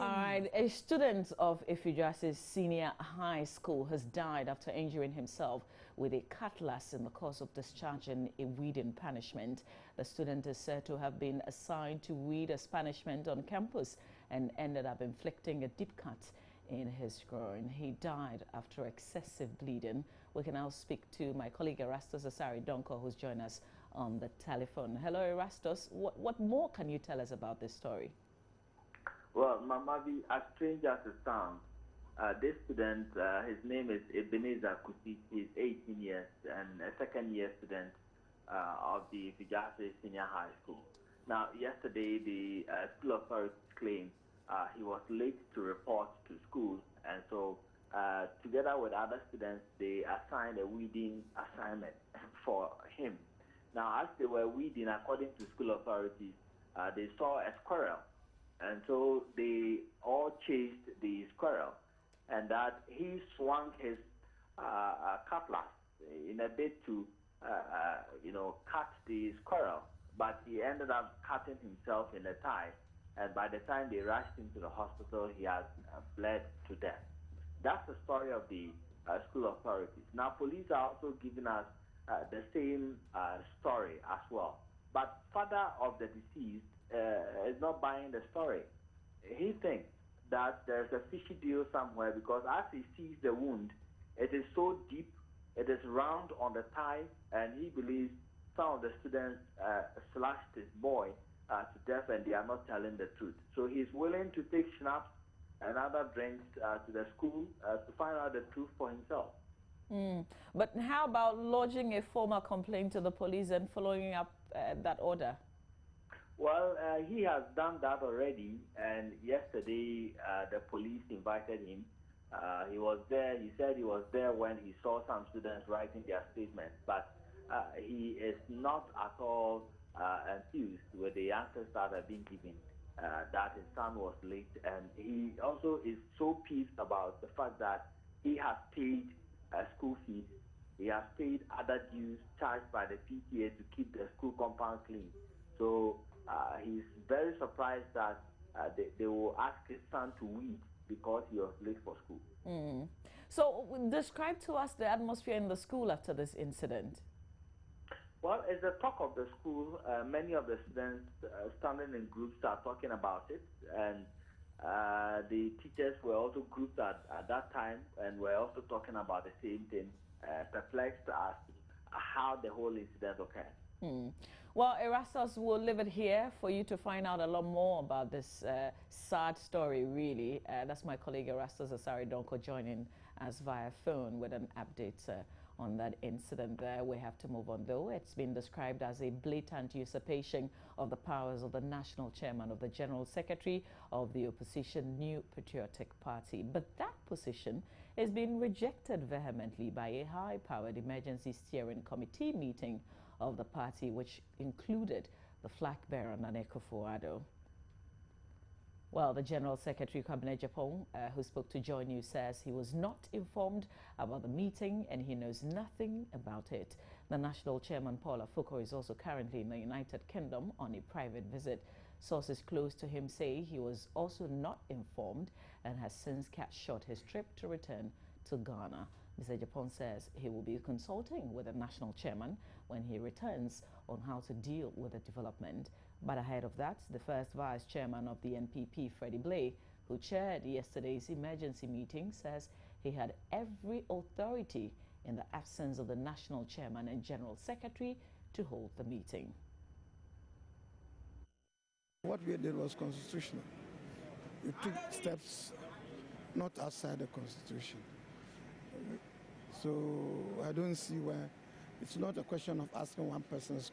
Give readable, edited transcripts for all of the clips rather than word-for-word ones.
All right, a student of Ifijuase's senior high school has died after injuring himself with a cutlass in the course of discharging a weeding punishment. The student is said to have been assigned to weed as punishment on campus and ended up inflicting a deep cut in his groin. He died after excessive bleeding. We can now speak to my colleague Erastus Asari Donko, who's joined us on the telephone. Hello, Erastus. What more can you tell us about this story? Well, Mamavi, as strange as it sounds, this student, his name is Ebenezer Kusi. He's 18 years and a second-year student of the Ifijuase Senior High School. Now, yesterday, the school authorities claimed he was late to report to school, and so together with other students, they assigned a weeding assignment for him. Now, as they were weeding, according to school authorities, they saw a squirrel. And so they all chased the squirrel, and that he swung his cutlass in a bid to, cut the squirrel. But he ended up cutting himself in the thigh, and by the time they rushed him to the hospital, he had bled to death. That's the story of the school authorities. Now, police are also giving us the same story as well. But father of the deceased is not buying the story. He thinks that there's a fishy deal somewhere because as he sees the wound, it is so deep, it is round on the thigh, and he believes some of the students slashed his boy to death and they are not telling the truth. So he's willing to take schnapps and other drinks to the school to find out the truth for himself. But how about lodging a formal complaint to the police and following up that order? Well, he has done that already, and yesterday the police invited him. He was there. He said he was there when he saw some students writing their statements, but he is not at all enthused with the answers that have been given, that his son was late. And he also is so pissed about the fact that he has paid school fees. He has paid other dues charged by the PTA to keep the school compound clean. So he's very surprised that they will ask his son to weed because he was late for school. So describe to us the atmosphere in the school after this incident. Well, it's the talk of the school. Many of the students standing in groups are talking about it, and the teachers were also grouped at that time and were also talking about the same thing, perplexed as how the whole incident occurred. Well, Erastus, we'll leave it here for you to find out a lot more about this sad story, really. That's my colleague Erastus Asari Donko joining us via phone with an update on that incident there. We have to move on, though. It's been described as a blatant usurpation of the powers of the national chairman of the General Secretary of the opposition New Patriotic Party. But that position is being rejected vehemently by a high-powered emergency steering committee meeting of the party, which included the flag bearer Nana Akufo-Addo. Well, the General Secretary, Cabinet Japan, who spoke to Joy News, says he was not informed about the meeting and he knows nothing about it. The national chairman, Paul Afoko, is also currently in the United Kingdom on a private visit. Sources close to him say he was also not informed and has since cut short his trip to return to Ghana. Mr. Japan says he will be consulting with the national chairman when he returns on how to deal with the development. But ahead of that, the first vice chairman of the NPP, Freddie Blay, who chaired yesterday's emergency meeting, says he had every authority in the absence of the national chairman and general secretary to hold the meeting. What we did was constitutional. We took steps not outside the constitution. So I don't see where it's not a question of asking one person's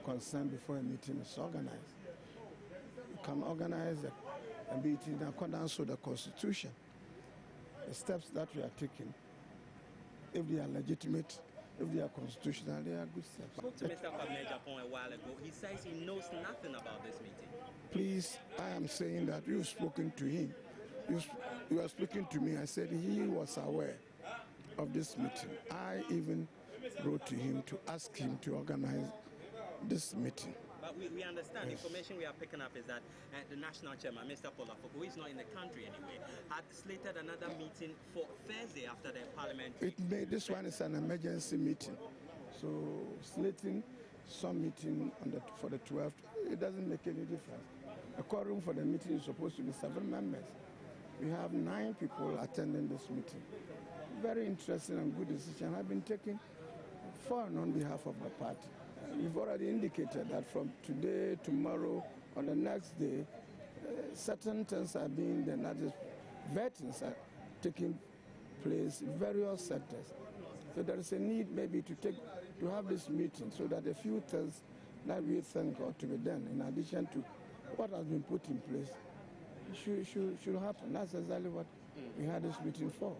consent before a meeting is organized. You can organize a meeting in accordance with the constitution. The steps that we are taking, if they are legitimate, if they are constitutional, they are good steps. I spoke to Mr. Cabinet Japan a while ago. He says he knows nothing about this meeting. Please, I am saying that you've spoken to him. You are speaking to me. I said he was aware of this meeting. I even wrote to him to ask him to organize this meeting. But we understand. Yes. Information we are picking up is that the national chairman, Mr. Polafoko, who is not in the country anyway, had slated another meeting for Thursday after the parliamentary. This one is an emergency meeting. So slating some meeting for the 12th, it doesn't make any difference. A quorum for the meeting is supposed to be 7 members. We have 9 people attending this meeting. Very interesting and good decision have been taken for and on behalf of the party. We've already indicated that from today, tomorrow, or the next day, certain things are being done, that is, vetings are taking place in various sectors. So there is a need maybe to have this meeting so that a few things that we think ought to be done, in addition to what has been put in place, should happen. That's exactly what we had this meeting for.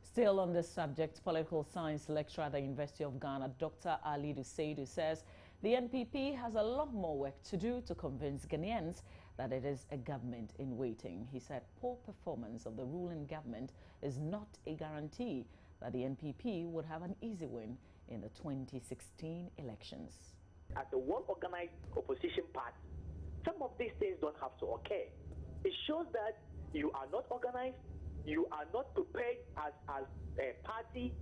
Still on this subject, political science lecturer at the University of Ghana, Dr. Ali Seidu, says the NPP has a lot more work to do to convince Ghanaians that it is a government in waiting. He said poor performance of the ruling government is not a guarantee that the NPP would have an easy win in the 2016 elections. As a well-organized opposition party, some of these things don't have to occur. It shows that you are not organized, you are not prepared as a party,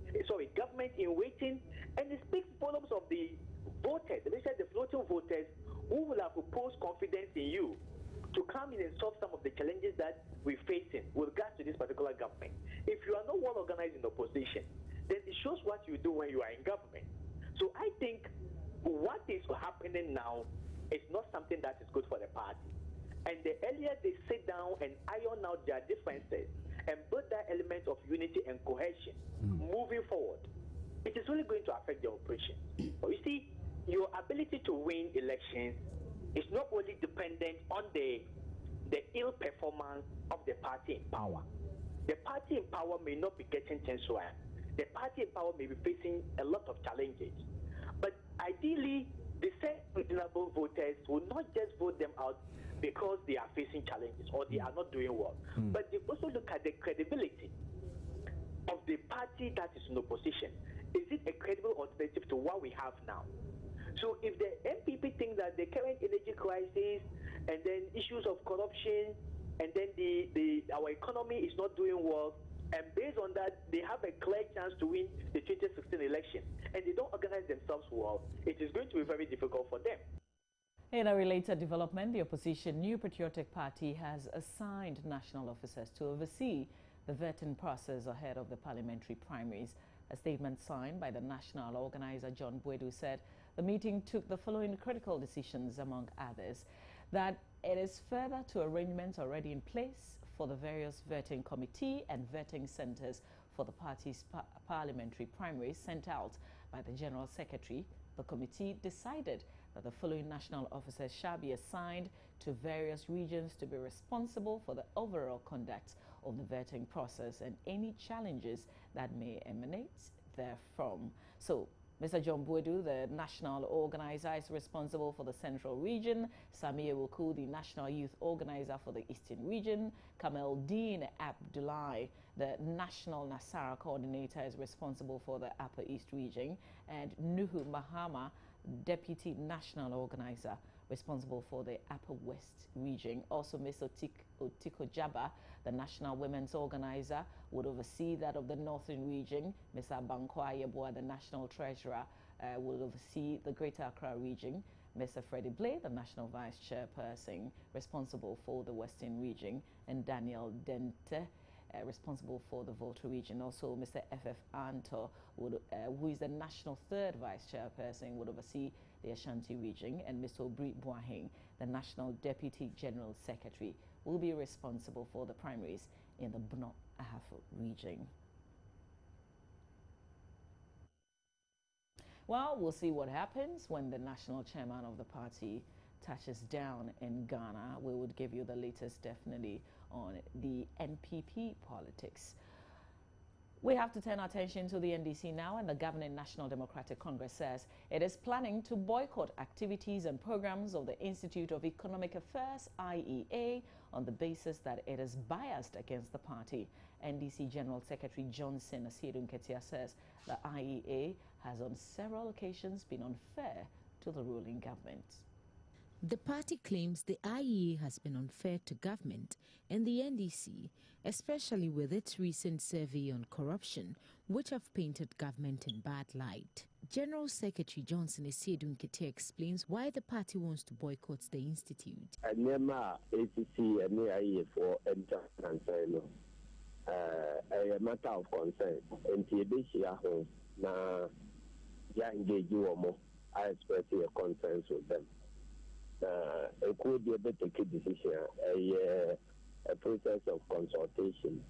government in waiting, and it speaks volumes of the voters, especially the floating voters, who will have reposed confidence in you to come in and solve some of the challenges that we're facing with regards to this particular government. If you are not well organized in opposition, then it shows what you do when you are in government. So I think what is happening now is not something that is good for the party. And the earlier they sit down and iron out their differences and build that element of unity and cohesion moving forward, it is really going to affect the operation. But you see, your ability to win elections is not only dependent on the ill performance of the party in power. The party in power may not be getting things right. The party in power may be facing a lot of challenges. But ideally, the same reasonable voters will not just vote them out because they are facing challenges or they are not doing well. But they also look at the credibility of the party that is in opposition. Is it a credible alternative to what we have now? So if the NPP think that the current energy crisis and then issues of corruption and then our economy is not doing well, and based on that, they have a clear chance to win the 2016 election, and they don't organize themselves well, it is going to be very difficult for them. In a related development, the opposition New Patriotic Party has assigned national officers to oversee the vetting process ahead of the parliamentary primaries. A statement signed by the national organizer John Boadu said the meeting took the following critical decisions, among others: that it is further to arrangements already in place for the various vetting committee and vetting centers for the party's parliamentary primaries sent out by the General Secretary. The committee decided that the following national officers shall be assigned to various regions to be responsible for the overall conduct of the vetting process and any challenges that may emanate therefrom. So, Mr. John Boadu, the national organizer, is responsible for the Central Region. Samir Wuku, the national youth organizer for the Eastern Region. Kamaldeen Abdullahi, the national Nasara coordinator, is responsible for the Upper East Region. And Nuhu Mahama, deputy national organizer, responsible for the Upper West Region. Also, Ms. Otiko Jaba, the national women's organizer, would oversee that of the Northern Region. Ms. Abankwa Yeboah, the national treasurer, will oversee the Greater Accra Region. Mr. Freddie Blay, the national vice chairperson, responsible for the Western Region. And Daniel Dente, responsible for the Volta region. Also, Mr. F.F. Anto, who is the national third vice chairperson, would oversee the Ashanti region. And Mr. Obri Boaheng, the national deputy general secretary, will be responsible for the primaries in the Bono Ahafo region. Well, we'll see what happens when the national chairman of the party touches down in Ghana. We would give you the latest definitely on the NPP politics. We have to turn our attention to the NDC now, and the governing National Democratic Congress says it is planning to boycott activities and programs of the Institute of Economic Affairs, IEA, on the basis that it is biased against the party. NDC General Secretary Johnson Asiedu Nketia says the IEA has on several occasions been unfair to the ruling government. The party claims the IEA has been unfair to government and the NDC, especially with its recent survey on corruption, which have painted government in bad light. General Secretary Johnson Esiedun Kete explains why the party wants to boycott the institute. A matter of concern, and I engage you more. I express your concerns with them. It could be a better decision, a process of consultation.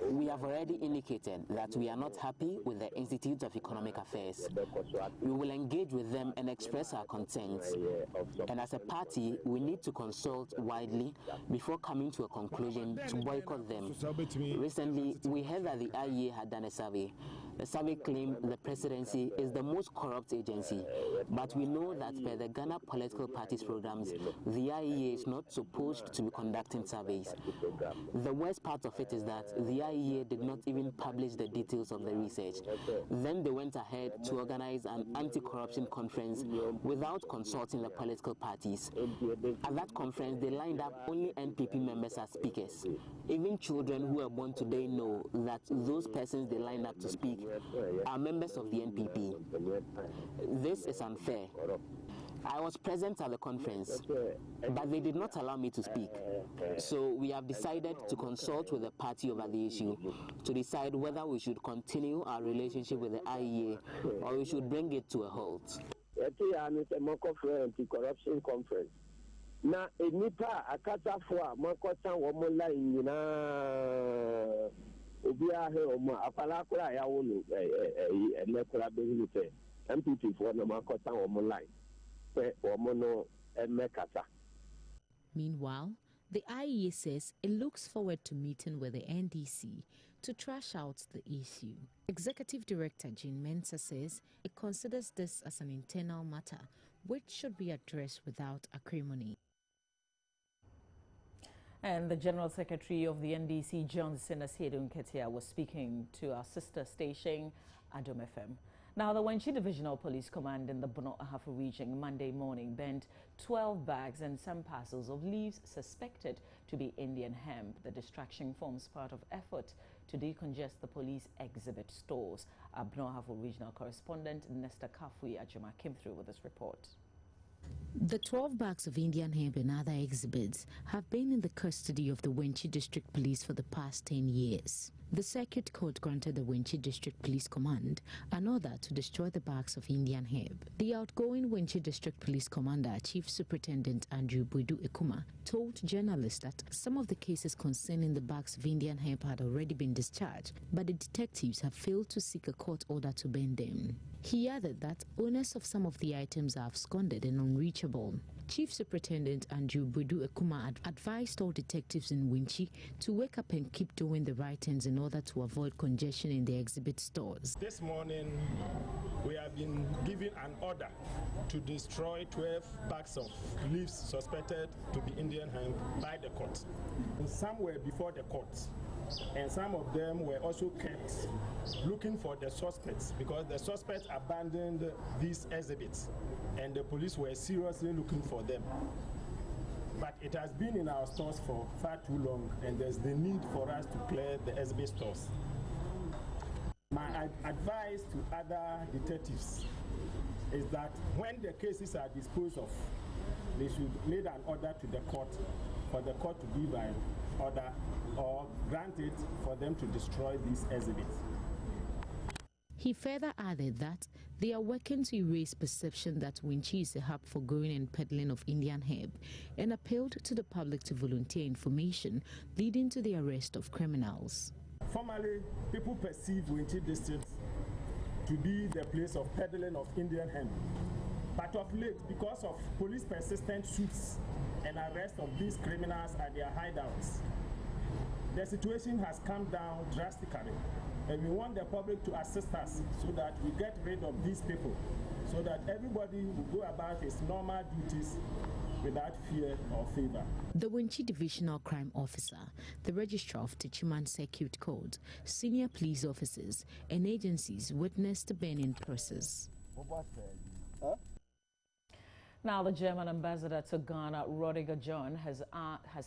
We have already indicated that we are not happy with the Institute of Economic Affairs. We will engage with them and express our concerns. And as a party, we need to consult widely before coming to a conclusion to boycott them. Recently, we heard that the IEA had done a survey. The survey claimed the presidency is the most corrupt agency, but we know that per the Ghana political parties programs, the IEA is not supposed to be conducting surveys. The worst part of it is that the IEA did not even publish the details of the research. Then they went ahead to organize an anti-corruption conference without consulting the political parties. At that conference, they lined up only NPP members as speakers. Even children who were born today know that those persons they lined up to speak are members of the NPP. This is unfair. I was present at the conference, but they did not allow me to speak. So we have decided to consult with the party over the issue to decide whether we should continue our relationship with the IEA or we should bring it to a halt. Anti-corruption conference. Now, a nipa akata for Makota Womola in Ubia Homa, Apalakura Yawunu, a Nekura Benite, MPP for Namakota Womola. Meanwhile, the IEA says it looks forward to meeting with the NDC to trash out the issue. Executive Director Jean Mensah says it considers this as an internal matter which should be addressed without acrimony. And the General Secretary of the NDC, Johnson Esiedun Kete, was speaking to our sister station, Adom FM. Now, the Wenchi Divisional Police Command in the Bono-Ahafo region Monday morning burned 12 bags and some parcels of leaves suspected to be Indian hemp. The distraction forms part of effort to decongest the police exhibit stores. Our Bono-Ahafo regional correspondent Nesta Kafui Ajuma came through with this report. The 12 bags of Indian hemp and other exhibits have been in the custody of the Wenchi District Police for the past 10 years. The Circuit Court granted the Wenchi District Police Command an order to destroy the bags of Indian hemp. The outgoing Wenchi District Police Commander, Chief Superintendent Andrew Buidu Ekuma, told journalists that some of the cases concerning the bags of Indian hemp had already been discharged, but the detectives have failed to seek a court order to burn them. He added that owners of some of the items are absconded and unreachable. Chief Superintendent Andrew Buidu Ekuma advised all detectives in Wenchi to wake up and keep doing the right things in order to avoid congestion in the exhibit stores. This morning, we have been given an order to destroy 12 bags of leaves suspected to be Indian hemp by the court. Some were before the court, and some of them were also kept looking for the suspects because the suspects abandoned these exhibits and the police were seriously looking for them. But it has been in our stores for far too long and there's the need for us to clear the exhibit stores. My advice to other detectives is that when the cases are disposed of, they should make an order to the court for the court to give an order or grant it for them to destroy these exhibits. He further added that they are working to erase perception that Wenchi is a hub for growing and peddling of Indian hemp and appealed to the public to volunteer information leading to the arrest of criminals. Formerly, people perceive Wenchi district to be the place of peddling of Indian hemp. But of late, because of police persistent suits and arrest of these criminals at their hideouts, the situation has come down drastically. And we want the public to assist us so that we get rid of these people, so that everybody will go about his normal duties without fear or favor. The Wenchi Divisional Crime Officer, the Registrar of Techiman Circuit Court, senior police officers and agencies witnessed the burning process. Now, the German ambassador to Ghana, Rodiger John, has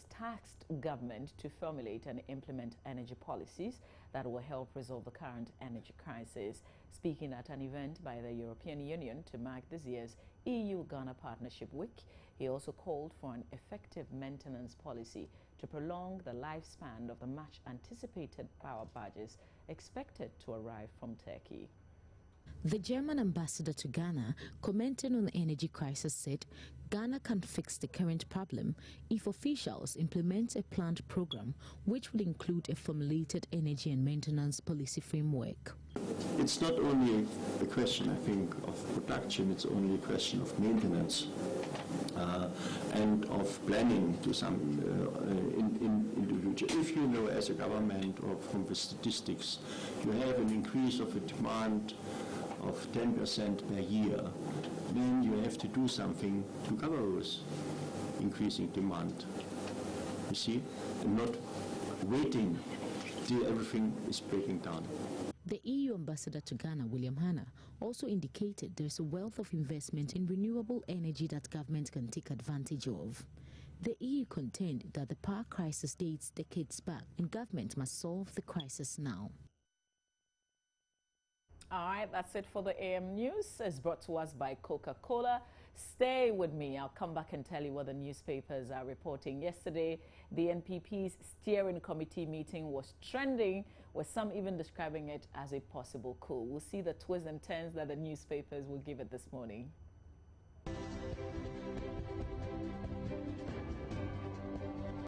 tasked government to formulate and implement energy policies that will help resolve the current energy crisis. Speaking at an event by the European Union to mark this year's EU-Ghana Partnership Week, he also called for an effective maintenance policy to prolong the lifespan of the much-anticipated power barges expected to arrive from Turkey. The German ambassador to Ghana, commenting on the energy crisis, said Ghana can fix the current problem if officials implement a planned program which will include a formulated energy and maintenance policy framework. It's not only a question, I think, of production, it's only a question of maintenance and of planning to some in the future. If you know as a government or from the statistics, you have an increase of a demand of 10% per year, then you have to do something to cover this increasing demand, you see, and not waiting till everything is breaking down. The EU ambassador to Ghana, William Hanna, also indicated there's a wealth of investment in renewable energy that government can take advantage of. The EU contend that the power crisis dates decades back and government must solve the crisis now. All right, that's it for the AM News. It's brought to us by Coca-Cola. Stay with me. I'll come back and tell you what the newspapers are reporting. Yesterday, the NPP's steering committee meeting was trending, with some even describing it as a possible coup. We'll see the twists and turns that the newspapers will give it this morning.